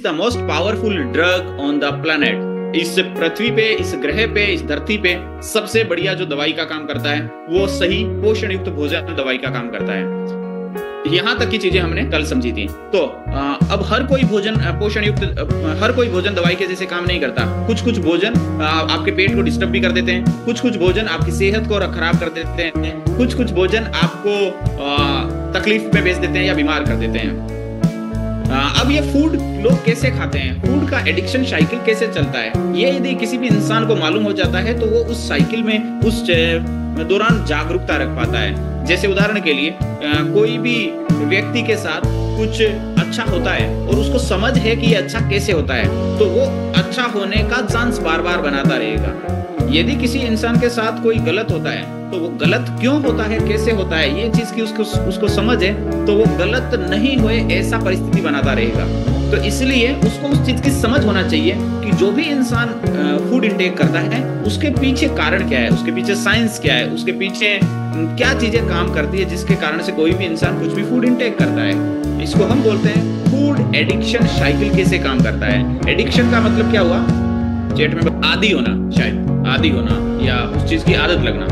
The most powerful drug on the planet. इस पृथ्वी पे, इस ग्रह पे, इस धरती पे सबसे बढ़िया जो दवाई का काम करता है वो सही पोषण युक्त भोजन दवाई का काम करता है। यहाँ तक की चीजें हमने कल समझी थी। तो अब हर कोई भोजन पोषण युक्त, हर कोई भोजन दवाई के जैसे काम नहीं करता। कुछ कुछ भोजन आपके पेट को डिस्टर्ब भी कर देते हैं, कुछ कुछ भोजन आपकी सेहत को खराब कर देते हैं, कुछ कुछ भोजन आपको तकलीफ में भेज देते हैं या बीमार कर देते हैं। अब ये फूड लोग कैसे खाते हैं, फूड का एडिक्शन साइकिल कैसे चलता है, ये यदि किसी भी इंसान को मालूम हो जाता है तो वो उस साइकिल में उस दौरान जागरूकता रख पाता है। जैसे उदाहरण के लिए कोई भी व्यक्ति के साथ कुछ अच्छा होता है और उसको समझ है कि ये अच्छा कैसे होता है, तो वो अच्छा होने का चांस बार बार बनाता रहेगा। यदि किसी इंसान के साथ कोई गलत होता है तो वो गलत क्यों होता है, कैसे होता है, ये चीज की उसको समझ है तो वो गलत नहीं हुए ऐसा परिस्थिति बनाता रहेगा। तो इसलिए उसको उस चीज की समझ होना चाहिए कि जो भी इंसान फूड इंटेक करता है उसके पीछे कारण क्या है, उसके पीछे साइंस क्या है, उसके पीछे क्या चीजें काम करती है जिसके कारण से कोई भी इंसान कुछ भी फूड इंटेक करता है। इसको हम बोलते हैं फूड एडिक्शन साइकिल कैसे काम करता है। एडिक्शन का मतलब क्या हुआ, चैट में आदी होना, शायद आदी होना या उस चीज की आदत लगना,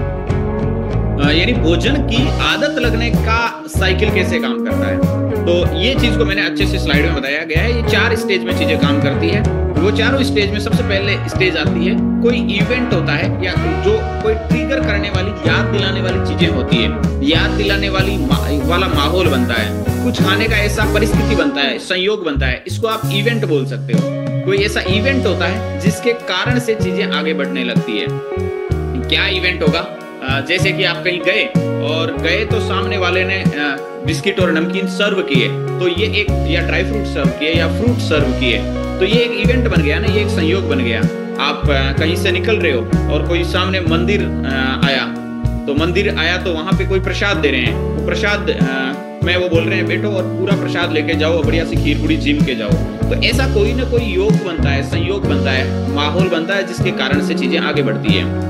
यानी भोजन की आदत लगने का साइकिल कैसे काम करता है। तो ये चीज को मैंने अच्छे से स्लाइड में बताया गया है। ये 4 स्टेज में चीजें काम करती है। वो चारों स्टेज में सबसे पहले स्टेज आती है, कोई इवेंट होता है या जो कोई ट्रिगर करने वाली, याद दिलाने वाली चीजें होती है, याद दिलाने वाला माहौल बनता है, कुछ खाने का ऐसा परिस्थिति बनता है, संयोग बनता है, इसको आप इवेंट बोल सकते हो। कोई ऐसा इवेंट होता है जिसके कारण से चीजें आगे बढ़ने लगती है। क्या इवेंट होगा, जैसे कि आप कहीं गए तो सामने वाले ने बिस्किट और नमकीन सर्व किए, तो ये एक, या ड्राई फ्रूट सर्व किए या फ्रूट सर्व किए, तो ये एक इवेंट बन गया ना, ये एक संयोग बन गया। आप कहीं से निकल रहे हो और कोई सामने मंदिर आया तो वहां पे कोई प्रसाद दे रहे हैं, वो प्रसाद में वो बोल रहे हैं बैठो और पूरा प्रसाद लेके जाओ, बढ़िया सी खीर पूरी जीम के जाओ। तो ऐसा कोई ना कोई योग बनता है, संयोग बनता है, माहौल बनता है जिसके कारण से चीजें आगे बढ़ती है।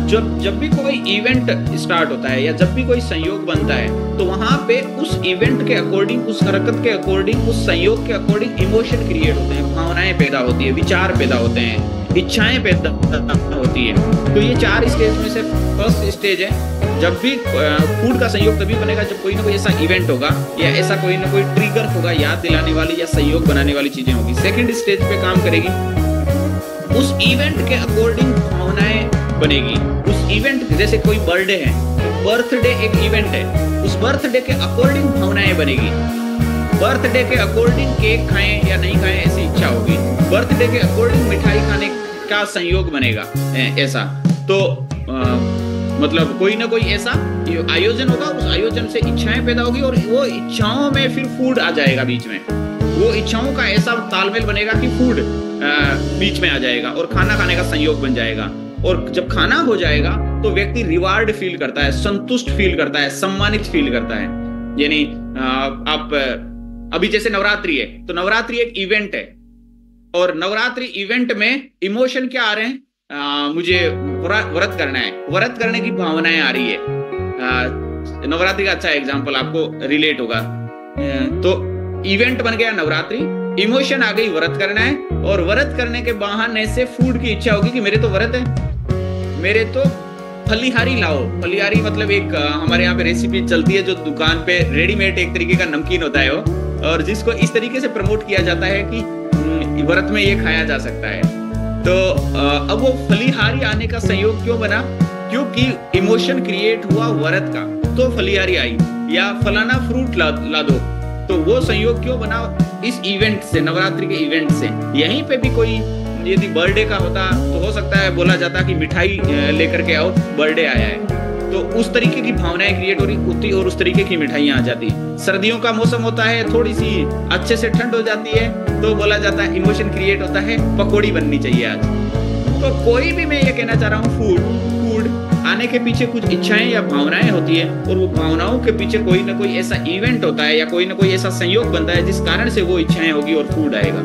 जब भी कोई इवेंट स्टार्ट होता है या जब भी कोई संयोग बनता है तो वहां पे उस इवेंट के अकॉर्डिंग, उस हरकत के अकॉर्डिंग, उस संयोग के अकॉर्डिंग इमोशन क्रिएट होते हैं, भावनाएं पैदा होती है, विचार पैदा होते हैं, इच्छाएं पैदा होती है। तो ये 4 स्टेज में से फर्स्ट स्टेज है। जब भी फूड का संयोग तभी बनेगा जब कोई ना कोई ऐसा इवेंट होगा या ऐसा कोई ना कोई ट्रिगर होगा, याद दिलाने वाली या संयोग बनाने वाली चीजें होगी। सेकंड स्टेज पे काम करेगी, उस इवेंट के अकॉर्डिंग भावनाएं बनेगी। उस इवेंट, जैसे कोई बर्थडे है, बर्थडे एक इवेंट है, उस बर्थडे के अकॉर्डिंग भावनाएं बनेगी। बर्थडे के अकॉर्डिंग केक खाएं या नहीं खाएं ऐसी इच्छा होगी, बर्थडे के अकॉर्डिंग मिठाई खाने का संयोग बनेगा ऐसा। तो मतलब कोई ना कोई ऐसा आयोजन होगा, उस आयोजन से इच्छाएं पैदा होगी और वो इच्छाओं में फिर फूड आ जाएगा बीच में। वो इच्छाओं का ऐसा तालमेल बनेगा कि फूड बीच में आ जाएगा और खाना खाने का संयोग बन जाएगा। और जब खाना हो जाएगा तो व्यक्ति रिवार्ड फील करता है, संतुष्ट फील करता है, सम्मानित फील करता है। यानी आप अभी जैसे नवरात्रि है तो नवरात्रि एक इवेंट है और नवरात्रि इवेंट में इमोशन क्या आ रहे हैं, मुझे व्रत करना है, व्रत करने की भावनाएं आ रही है। नवरात्रि का अच्छा एग्जांपल आपको रिलेट होगा। तो इवेंट बन गया नवरात्रि, इमोशन आ गई व्रत करना है, और व्रत करने के बहाने से फूड की इच्छा होगी कि मेरे तो व्रत है, मेरे तो फलिहारी लाओ। फलिहारी मतलब एक हमारे यहाँ पे रेसिपी चलती है जो दुकान पे रेडीमेड एक तरीके का नमकीन होता है वो, और जिसको इस तरीके से प्रमोट किया जाता है कि व्रत में ये खाया जा सकता है। तो अब वो फलिहारी आने का संयोग क्यों बना, क्योंकि इमोशन क्रिएट हुआ व्रत का, तो फलिहारी आई, या फलाना फ्रूट ला दो, तो वो संयोग क्यों बना, इस इवेंट से, नवरात्रि के इवेंट से। यहीं पे भी कोई यदि बर्थडे का होता तो हो सकता है बोला जाता कि मिठाई लेकर के आओ, बर्थडे आया है, तो उस तरीके की भावनाएं क्रिएट हो रही होती और उस तरीके की मिठाइयां आ जाती। सर्दियों का मौसम होता है, थोड़ी सी अच्छे से ठंड हो जाती है तो बोला जाता है, इमोशन क्रिएट होता है, पकौड़ी बननी चाहिए आज। तो कोई भी, मैं ये कहना चाह रहा हूँ, फूड आने के पीछे कुछ इच्छाएं या भावनाएं होती है और वो भावनाओं के पीछे कोई ना कोई ऐसा इवेंट होता है या कोई ना कोई ऐसा संयोग बनता है जिस कारण से वो इच्छाएं होगी और फूड आएगा।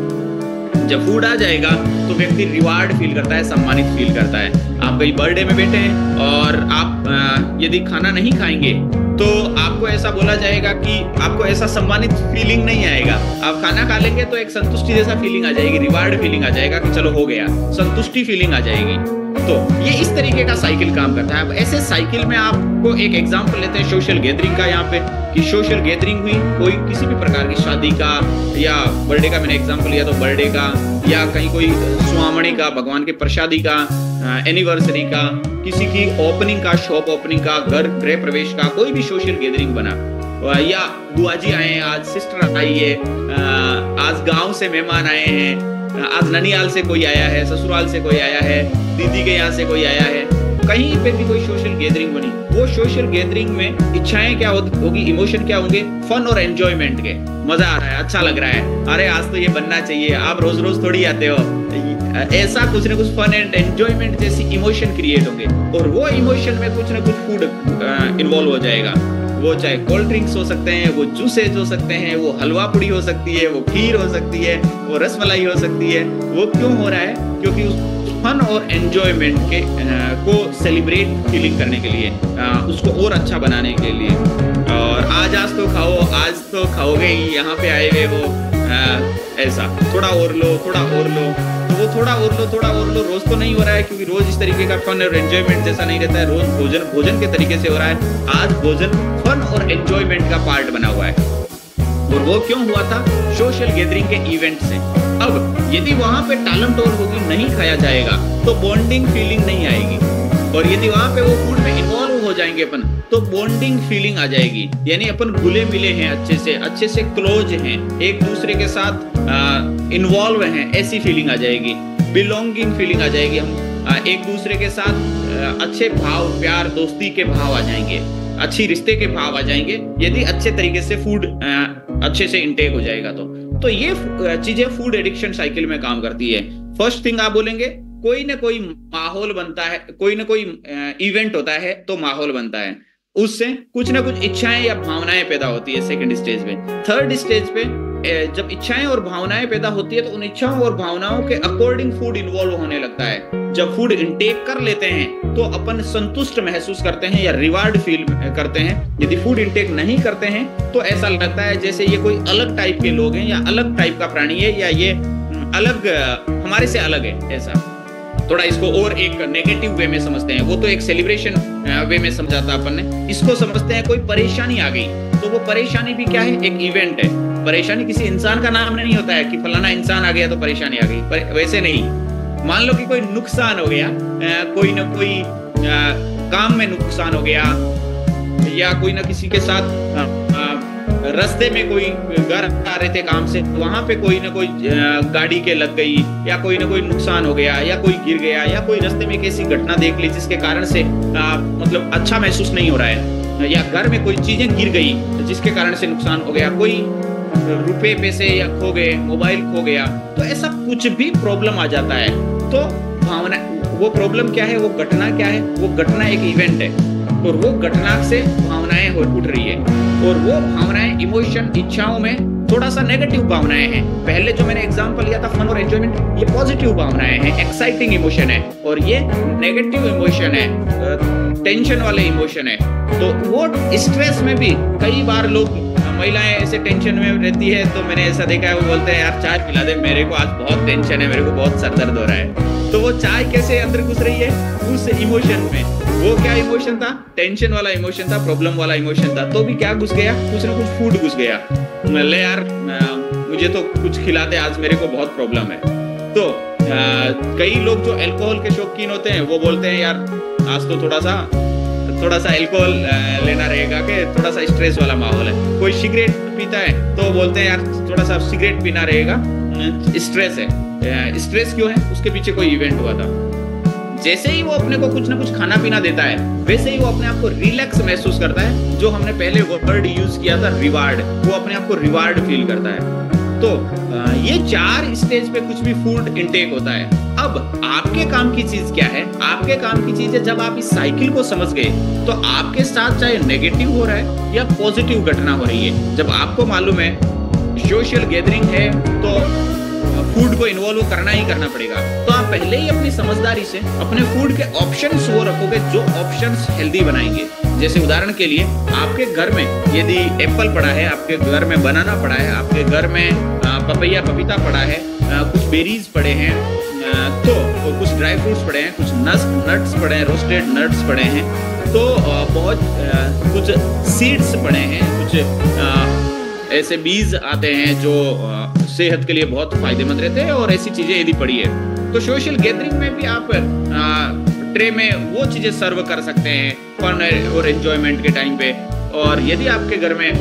जब फूड आ जाएगा तो व्यक्ति रिवार्ड फील करता है, सम्मानित फील करता है। आप कहीं बर्थडे में बैठे हैं और आप यदि खाना नहीं खाएंगे तो आपको ऐसा बोला जाएगा कि आपको ऐसा सम्मानित फीलिंग नहीं आएगा। आप खाना खा लेंगे तो एक संतुष्टि जैसा फीलिंग आ जाएगी, रिवार्ड फीलिंग आ जाएगा कि चलो हो गया, संतुष्टि फीलिंग आ जाएगी। तो ये इस तरीके का साइकिल काम करता है। अब ऐसे साइकिल में आपको एक एग्जांपल लेते हैं सोशल गैदरिंग का यहाँ पे, कि सोशल गैदरिंग हुई कोई किसी भी प्रकार की शादी का या बर्थडे का, मैंने एग्जांपल लिया तो बर्थडे का, या कहीं कोई सुहामणी का, भगवान के प्रसादी का, एनिवर्सरी का, किसी की ओपनिंग का, शॉप ओपनिंग का, घर गृह प्रवेश का, कोई भी सोशल गैदरिंग बना, या बुआ जी आए हैं, आज सिस्टर आई है, आज गांव से मेहमान आए हैं, आज ननियाल से कोई आया है, ससुराल से कोई आया है, दीदी के यहाँ से कोई आया है, कहीं पे भी कोई सोशल गैदरिंग बनी, वो सोशल गैदरिंग में इच्छाएं क्या होगी, इमोशन क्या होंगे, फन और एंजॉयमेंट के, मजा आ रहा है, अच्छा लग रहा है, अरे आज तो ये बनना चाहिए, आप रोज रोज थोड़ी आते हो, ऐसा कुछ ना कुछ फन एंड एंजॉयमेंट जैसी इमोशन क्रिएट होंगे। और वो इमोशन में कुछ ना कुछ फूड इन्वॉल्व हो जाएगा, वो चाहे कोल्ड ड्रिंक्स हो सकते हैं, वो जूसेज हो सकते हैं, वो हलवा पूड़ी हो सकती है, वो खीर हो सकती है, वो रसमलाई हो सकती है। वो क्यों हो रहा है? क्योंकि उस फन और एंजॉयमेंट के को सेलिब्रेट फीलिंग करने के लिए, उसको और अच्छा बनाने के लिए। और आज तो खाओ, आज तो खाओगे ही, यहाँ पे आए हुए हो, ऐसा थोड़ा और लो, थोड़ा और लो, तो वो थोड़ा और लो, थोड़ा और लो रोज तो नहीं हो रहा है, क्योंकि रोज इस तरीके का फन और एंजॉयमेंट जैसा नहीं रहता है। रोज भोजन के तरीके से हो रहा है, आज भोजन फन और एंजॉयमेंट का पार्ट बना हुआ है। और वो क्यों हुआ था? सोशल गैदरिंग के इवेंट से। अब यदि वहां पे टालम टोल होगी, नहीं खाया जाएगा, तो बॉन्डिंग फीलिंग नहीं आएगी। और यदि वहां पे वो फूड में इन्वॉल्व हो जाएंगे अपन, तो बॉन्डिंग फीलिंग आ जाएगी, यानी अपन घुले मिले हैं, अच्छे से क्लोज हैं, एक दूसरे के साथ इन्वॉल्व हैं, ऐसी फीलिंग आ जाएगी, बिलोंगिंग फीलिंग आ जाएगी। हम एक दूसरे के साथ अच्छे भाव, प्यार, दोस्ती के भाव आ जाएंगे, अच्छी रिश्ते के भाव आ जाएंगे, यदि अच्छे तरीके से फूड अच्छे से इंटेक हो जाएगा। तो ये चीजें फूड एडिक्शन साइकिल में काम करती है। फर्स्ट थिंग आप बोलेंगे, कोई ना कोई माहौल बनता है, कोई ना कोई इवेंट होता है तो माहौल बनता है, उससे कुछ ना कुछ इच्छाएं या भावनाएं पैदा होती है सेकंड स्टेज पे। थर्ड स्टेज पे जब इच्छाएं और भावनाएं पैदा होती है, तो उन इच्छाओं और भावनाओं के अकॉर्डिंग फूड इन्वॉल्व होने लगता है। जब फूड इंटेक कर लेते हैं तो अपन संतुष्ट महसूस करते हैं या रिवार्ड फील करते हैं। यदि फूड इंटेक नहीं करते हैं तो ऐसा लगता है जैसे ये कोई अलग टाइप के लोग हैं, या अलग टाइप का प्राणी है, या ये अलग हमारे से अलग है। ऐसा थोड़ा इसको और एक नेगेटिव वे में समझते हैं। वो तो एक सेलिब्रेशन वे में समझा था अपन ने, इसको समझते हैं कोई परेशानी आ गई, तो वो परेशानी भी क्या है? एक इवेंट है। परेशानी किसी इंसान का नाम नहीं होता है कि फलाना इंसान आ गया तो परेशानी आ गई, वैसे नहीं। मान लो कि कोई नुकसान हो गया, कोई ना कोई काम में नुकसान हो गया, या कोई ना किसी के साथ रास्ते में कोई घर आ रहे थे काम से, वहां पे कोई ना कोई गाड़ी के लग गई, या कोई ना कोई नुकसान हो गया, या कोई गिर गया, या कोई रास्ते में कैसी घटना देख ली जिसके कारण से मतलब अच्छा महसूस नहीं हो रहा है, या घर में कोई चीजें गिर गई जिसके कारण से नुकसान हो गया, कोई रुपए पैसे या खो गए, मोबाइल खो गया, तो ऐसा कुछ भी प्रॉब्लम आ जाता है। तो भावना, वो प्रॉब्लम क्या है, वो घटना क्या है? वो घटना एक इवेंट है, और वो घटना से भावनाएं उठ रही है, और वो भावनाएं, इमोशन, इच्छाओं में थोड़ा सा नेगेटिव भावनाएं हैं। पहले जो मैंने एग्जांपल लिया था फन और एंजॉयमेंट, ये पॉजिटिव भावनाएं हैं, एक्साइटिंग इमोशन है, और ये नेगेटिव इमोशन है, टेंशन वाले इमोशन है। तो वो स्ट्रेस में भी कई बार लोग, महिलाएं ऐसे टेंशन में रहती है, तो मैंने ऐसा देखा है, वो बोलते हैं यार चाय पिला दे, मेरे को आज बहुत टेंशन है, मेरे को बहुत सर दर्द हो रहा है। तो वो चाय कैसे अंदर घुस रही है? उस इमोशन में। वो क्या इमोशन था? टेंशन वाला इमोशन था, प्रॉब्लम वाला इमोशन था। तो भी क्या घुस गया? कुछ ना कुछ फूड घुस गया। ले यार मुझे तो कुछ खिला दे, आज मेरे को बहुत प्रॉब्लम है। तो कई लोग जो अल्कोहल के शौकीन होते हैं, वो बोलते हैं यार आज तो थोड़ा सा अल्कोहल लेना रहेगा, कि थोड़ा सा स्ट्रेस वाला माहौल है। कोई सिगरेट पीता है तो बोलते हैं यार थोड़ा सा सिगरेट पीना रहेगा, स्ट्रेस है। स्ट्रेस क्यों है? उसके पीछे कोई इवेंट हुआ था। जैसे ही वो अपने को कुछ ना कुछ खाना पीना देता है, वैसे ही वो अपने आप को रिलैक्स महसूस करता है। जो हमने पहले वर्ड यूज किया था रिवार्ड, वो अपने आप को रिवार्ड फील करता है। तो ये 4 स्टेज पे कुछ भी फूड इंटेक होता है। अब आपके काम की चीज क्या है? आपके काम की चीज है, जब आप इस साइकिल को समझ गए, तो आपके साथ चाहे नेगेटिव हो रहा है या पॉजिटिव घटना हो रही है, जब आपको मालूम है सोशल गैदरिंग है तो फूड फूड को इन्वॉल्व करना ही करना पड़ेगा। तो आप पहले ही अपनी समझदारी से अपने फूड के ऑप्शंस वो रखोगे जो ऑप्शंस हेल्दी बनाएंगे। जैसे उदाहरण के लिए आपके घर में यदि एप्पल पड़ा है, आपके घर में बनाना पड़ा है, आपके घर में पपैया पपीता पड़ा है, कुछ बेरीज पड़े हैं, तो कुछ ड्राई फ्रूट्स पड़े हैं, कुछ नट्स पड़े हैं, रोस्टेड नट्स पड़े हैं, तो बहुत कुछ सीड्स पड़े हैं, कुछ ऐसे बीज आते हैं जो सेहत के लिए बहुत फायदेमंद रहते हैं, और ऐसी चीजें यदि पड़ी है तो सोशल गैदरिंग में भी आप ट्रे में वो चीजें सर्व कर सकते हैं फन और एंजॉयमेंट के टाइम पे। और यदि आपके घर में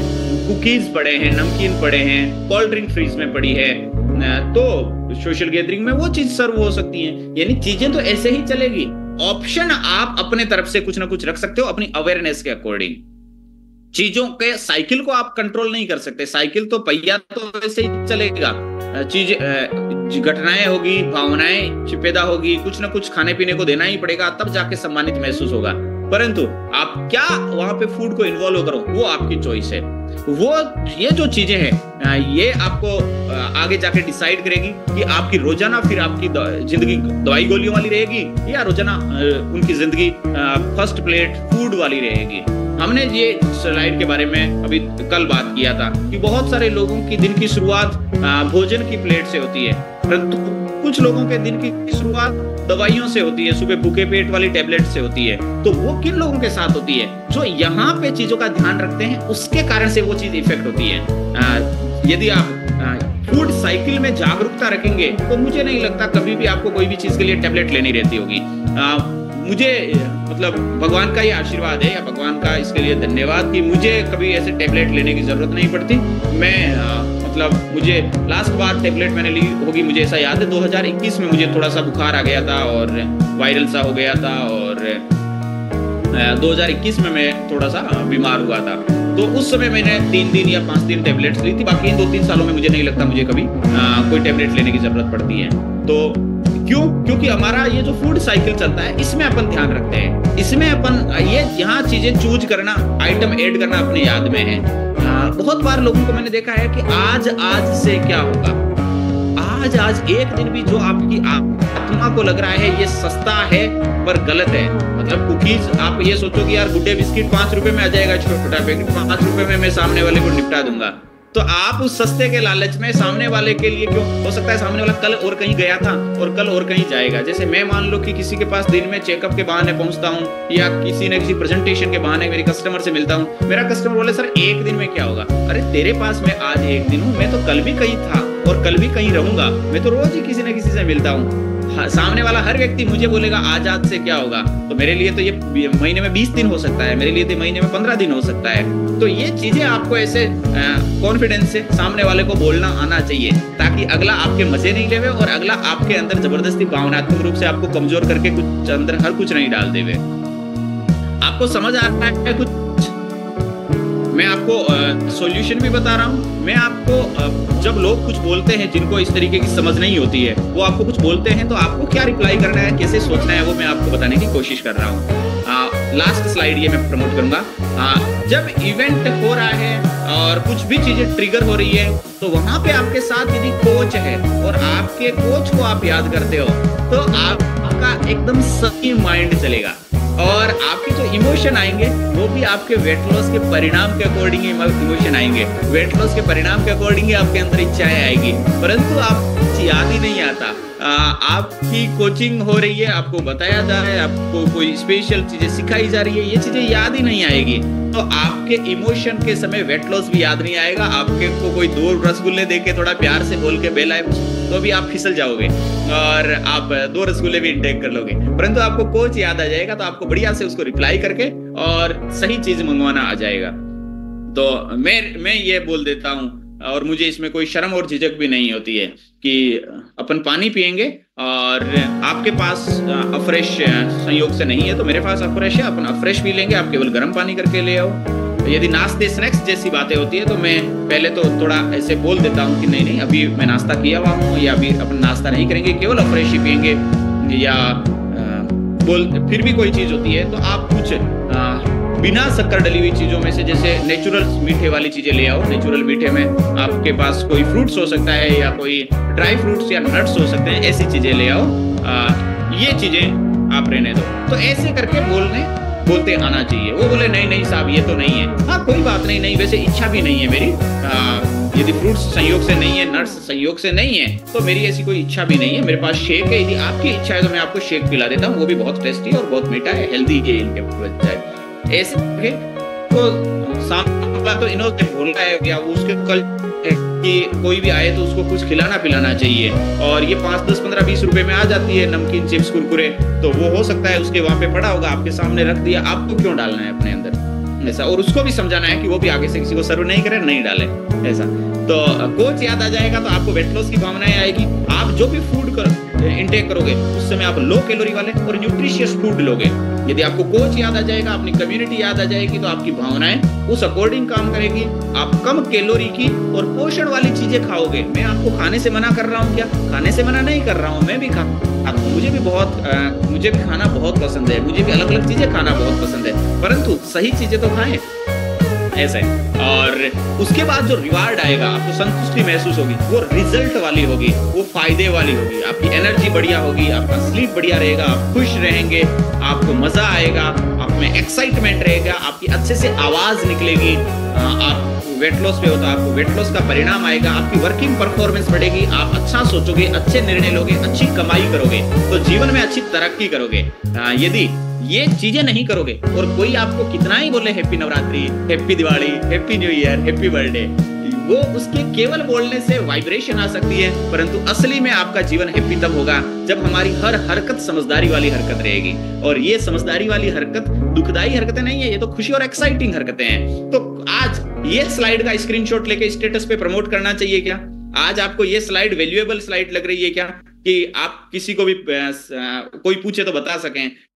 कुकीज पड़े हैं, नमकीन पड़े हैं, कोल्ड ड्रिंक फ्रीज में पड़ी है, तो सोशल गैदरिंग में वो चीज सर्व हो सकती है। यानी चीजें तो ऐसे ही चलेगी, ऑप्शन आप अपने तरफ से कुछ ना कुछ रख सकते हो अपनी अवेयरनेस के अकॉर्डिंग। चीजों के साइकिल को आप कंट्रोल नहीं कर सकते, साइकिल तो पहिया तो वैसे ही चलेगा, चीज घटनाएं होगी, भावनाएं पैदा होगी, कुछ ना कुछ खाने पीने को देना ही पड़ेगा, तब जाके सम्मानित महसूस होगा। परंतु आप क्या वहां पे फूड को इन्वॉल्व करो वो आपकी चॉइस है। वो ये जो चीजें हैं ये आपको आगे जाके डिसाइड करेगी कि आपकी रोजाना फिर आपकी जिंदगी दवाई गोलियों वाली रहेगी या रोजाना उनकी जिंदगी फर्स्ट प्लेट फूड वाली रहेगी। हमने ये स्लाइड के बारे में अभी कल बात किया था कि बहुत सारे लोगों की दिन की शुरुआत भोजन की प्लेट से होती है, परंतु कुछ लोगों के दिन की शुरुआत दवाइयों से होती है, सुबह भूखे पेट वाली टैबलेट से होती है। तो वो किन लोगों के साथ होती है? जो यहाँ पे चीजों का ध्यान रखते हैं, उसके कारण से वो चीज इफेक्ट होती है। यदि आप फूड साइकिल में जागरूकता रखेंगे तो मुझे नहीं लगता कभी भी आपको कोई भी चीज के लिए टैबलेट लेनी रहती होगी। मुझे मतलब भगवान का ये आशीर्वाद है या भगवान का इसके लिए धन्यवाद कि मुझे कभी ऐसे टैबलेट लेने की जरूरत नहीं पड़ती। मैं मतलब मुझे लास्ट बार टैबलेट मैंने ली होगी, मुझे ऐसा याद है 2021 में मुझे थोड़ा सा बुखार आ गया था और वायरल सा हो गया था, और 2021 में मैं थोड़ा सा बीमार हुआ था। तो उस समय मैंने 3 दिन या 5 दिन टैबलेट्स ली थी। बाकी इन 2-3 सालों में मुझे नहीं लगता मुझे कभी कोई टैबलेट लेने की जरूरत पड़ती है। तो क्योंकि हमारा ये जो फूड साइकिल चलता है इसमें अपन ध्यान रखते हैं, इसमें अपन ये यहाँ चीजें चूज करना, आइटम ऐड करना अपने याद में है। बहुत बार लोगों को मैंने देखा है कि आज से क्या होगा, आज एक दिन भी जो आपकी आत्मा को लग रहा है ये सस्ता है पर गलत है। मतलब कुकीज आप ये सोचो कि यार गुड्डे बिस्किट 5 रुपए में आ जाएगा, छोटा पैकेट 5 रुपए में मैं सामने वाले को निपटा दूंगा, तो आप उस सस्ते के लालच में सामने वाले के लिए क्यों, हो सकता है सामने वाला कल और कहीं गया था और कल और कहीं जाएगा। जैसे मैं मान लो कि किसी के पास दिन में चेकअप के बहाने पहुंचता हूं या किसी न किसी प्रेजेंटेशन के बहाने मेरे कस्टमर से मिलता हूं, मेरा कस्टमर बोले सर एक दिन में क्या होगा? अरे तेरे पास मैं आज एक दिन हूं, मैं तो कल भी कहीं था और कल भी कहीं रहूंगा, मैं तो रोज ही किसी न किसी से मिलता हूँ। सामने वाला हर व्यक्ति मुझे बोलेगा आज से क्या होगा, तो मेरे लिए तो ये महीने में 20 दिन हो सकता है, मेरे लिए तो महीने में 15 दिन हो सकता है। तो ये चीजें आपको ऐसे कॉन्फिडेंस से सामने वाले को बोलना आना चाहिए, ताकि अगला आपके मजे नहीं लेवे और अगला आपके अंदर जबरदस्ती भावनात्मक रूप से आपको कमजोर करके कुछ अंदर हर कुछ नहीं डाल देवे। आपको समझ आ रहा है कुछ? मैं आपको सॉल्यूशन भी बता रहा हूँ। मैं आपको जब लोग कुछ बोलते हैं जिनको इस तरीके की समझ नहीं होती है, वो आपको कुछ बोलते हैं तो आपको क्या रिप्लाई करना है, कैसे सोचना है, वो मैं आपको बताने की कोशिश कर रहा हूँ। लास्ट स्लाइड ये मैं प्रमोट करूंगा। जब इवेंट हो रहा है और कुछ भी चीजें ट्रिगर हो रही है, तो वहां पे आपके साथ यदि कोच है और आपके कोच को आप याद करते हो, तो आपका एकदम सही माइंड चलेगा और आपके जो इमोशन आएंगे वो भी आपके वेट लॉस के परिणाम के अकॉर्डिंग इमोशन आएंगे। वेट लॉस के परिणाम के अकॉर्डिंग आपके अंदर इच्छाएं आएगी, परंतु आप याद ही नहीं आता। आपकी कोचिंग हो रही है, आपको बताया जा रहा है, आपको कोई स्पेशल चीजें सिखाई जा रही है, ये चीजें याद ही नहीं आएगी, तो आपके इमोशन के समय वेट लॉस भी याद नहीं आएगा। आपके को कोई 2 रसगुल्ले देके थोड़ा प्यार से बोल के बेलाए तो भी आप फिसल जाओगे और आप 2 रसगुल्ले भी इंटेक कर लोगे, परंतु आपको कोच याद आ जाएगा तो आपको बढ़िया से उसको रिप्लाई करके और सही चीज मंगवाना आ जाएगा। तो मैं ये बोल देता हूँ, और मुझे इसमें कोई शर्म और झिझक भी नहीं होती है कि अपन पानी पियेंगे और आपके पास अफ्रेश संयोग से नहीं है तो मेरे पास अफ्रेश है, अपन अफ्रेश पी लेंगे, आप केवल गर्म पानी करके ले आओ। यदि नाश्ते स्नैक्स जैसी बातें होती है तो मैं पहले तो थोड़ा ऐसे बोल देता हूँ कि नहीं अभी मैं नाश्ता किया हुआ हूँ, या अभी अपन नाश्ता नहीं करेंगे, केवल अफ्रेश ही पियेंगे, या फिर भी कोई चीज होती है तो आप कुछ बिना शक्कर डली हुई चीजों में से, जैसे नेचुरल मीठे वाली चीजें ले आओ। नेचुरल मीठे में आपके पास कोई फ्रूट्स हो सकता है या कोई ड्राई फ्रूट्स या नट्स हो सकते हैं, ऐसी चीजें ले आओ। ये चीजें आप रहने दो। तो ऐसे करके बोलते आना चाहिए। वो बोले नहीं नहीं साहब ये तो नहीं है। हाँ कोई बात नहीं, नहीं वैसे इच्छा भी नहीं है मेरी, यदि फ्रूट्स संयोग से नहीं है, नट्स संयोग से नहीं है, तो मेरी ऐसी कोई इच्छा भी नहीं है। मेरे पास शेक है, यदि आपकी इच्छा है तो मैं आपको शेक पिला देता हूँ, वो भी बहुत टेस्टी और बहुत मीठा है, हेल्दी है इनके बजाय। ऐसे तो सामने तो इन्होंने बोला है या उसके कल कि कोई भी आए तो उसको कुछ खिलाना पिलाना चाहिए, और ये 5, 10, 15, 20 रुपए में आ जाती है नमकीन, चिप्स, कुरकुरे। तो वो हो सकता है उसके वहां पे पड़ा होगा, आपके सामने रख दिया, आपको क्यों डालना है अपने अंदर ऐसा। और उसको भी समझाना है कि वो भी आगे से किसी को सर्व नहीं करे, नहीं डाले ऐसा। तो कोच याद आ जाएगा तो आपको वेट लॉस की भावनाएं आएगी। आप जो भी फूड इंटेक करोगे उस समय आप लो कैलोरी वाले और न्यूट्रिशियस फूड लोगे। यदि आपको कोच याद आ जाएगा, अपनी कम्युनिटी याद आ जाएगी, तो आपकी भावनाएं उस अकॉर्डिंग काम करेगी। आप कम कैलोरी की और पोषण वाली चीजें खाओगे। मैं आपको खाने से मना कर रहा हूँ क्या? खाने से मना नहीं कर रहा हूँ, मैं भी मुझे भी खाना बहुत पसंद है, मुझे भी अलग अलग चीजें खाना बहुत पसंद है, परंतु सही चीजें तो खाएं ऐसे। और उसके बाद जो रिवार्ड आएगा, आपको संतुष्टि महसूस होगी, वो रिजल्ट वाली होगी, वो फायदे वाली होगी। आपकी एनर्जी बढ़िया होगी, आपका स्लीप बढ़िया रहेगा, आप खुश रहेंगे, आपको मजा आएगा, आप में एक्साइटमेंट रहेगा, आपकी अच्छे से आवाज निकलेगी। आप वेट लॉस पे हो तो आपको वेट लॉस का परिणाम आएगा, आपकी वर्किंग परफॉर्मेंस बढ़ेगी, आप अच्छा सोचोगे, अच्छे निर्णय लोगे, अच्छी कमाई करोगे, तो जीवन में अच्छी तरक्की करोगे। यदि ये चीजें नहीं करोगे और कोई आपको कितना ही बोले happy Navratri, happy Diwali, happy new year, happy birthday, वो उसके केवल बोलने से वाइब्रेशन आ सकती है, परंतु असली में आपका जीवन हैप्पी तब होगा जब हमारी हर हरकत समझदारी वाली हरकत रहेगी। और ये समझदारी वाली हरकत दुखदाई हरकतें नहीं है, ये तो खुशी और एक्साइटिंग हरकतें हैं। तो आज ये स्लाइड का स्क्रीनशॉट लेके स्टेटस पे प्रमोट करना चाहिए क्या? आज आपको ये स्लाइड वैल्यूएबल स्लाइड लग रही है क्या कि आप किसी को भी कोई पूछे तो बता सकें